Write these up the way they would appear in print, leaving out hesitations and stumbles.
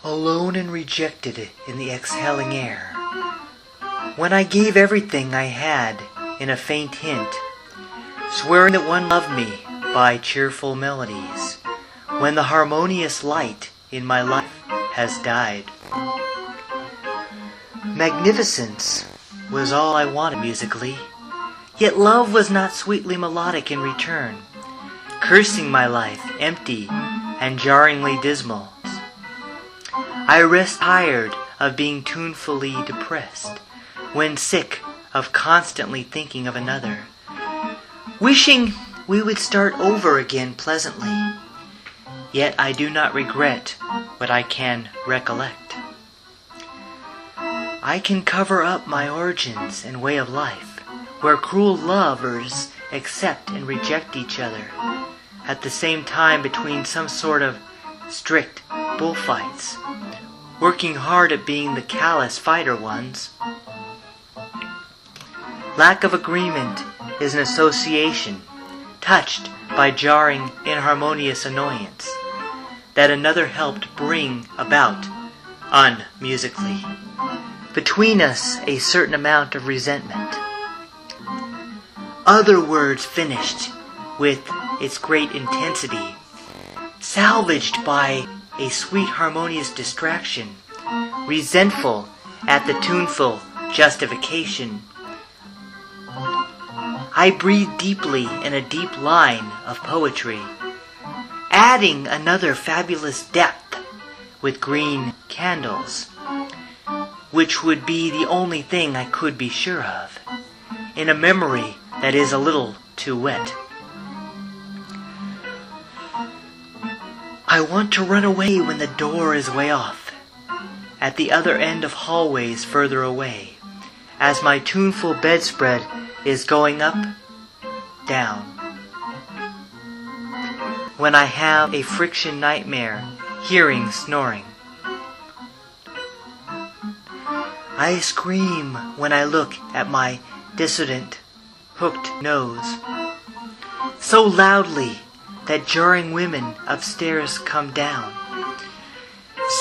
alone and rejected in the exhaling air, when I gave everything I had in a faint hint, swearing that one loved me by cheerful melodies, when the harmonious light in my life has died. Magnificence was all I wanted musically, yet love was not sweetly melodic in return, cursing my life empty and jarringly dismal. I rest tired of being tunefully depressed, when sick of constantly thinking of another, wishing we would start over again pleasantly, yet I do not regret what I can recollect. I can cover up my origins and way of life, where cruel lovers accept and reject each other, at the same time between some sort of strict bullfights, working hard at being the callous fighter ones. Lack of agreement is an association, touched by jarring, inharmonious annoyance, that another helped bring about unmusically. Between us a certain amount of resentment. Other words finished with its great intensity, salvaged by a sweet harmonious distraction, resentful at the tuneful justification. I breathe deeply in a deep line of poetry, adding another fabulous depth with green candles, which would be the only thing I could be sure of, in a memory that is a little too wet. I want to run away when the door is way off, at the other end of hallways further away, as my tuneful bedspread is going up, down. When I have a friction nightmare, hearing snoring. I scream when I look at my dissonant, hooked nose, so loudly that jarring women upstairs come down,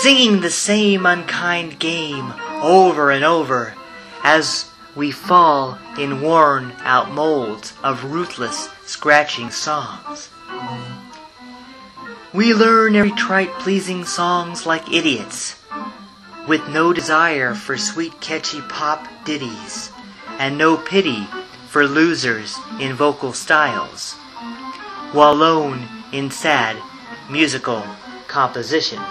singing the same unkind game over and over as we fall in worn-out molds of ruthless, scratching songs. We learn every trite, pleasing songs like idiots, with no desire for sweet, catchy pop ditties, and no pity for losers in vocal styles, while alone in sad musical composition.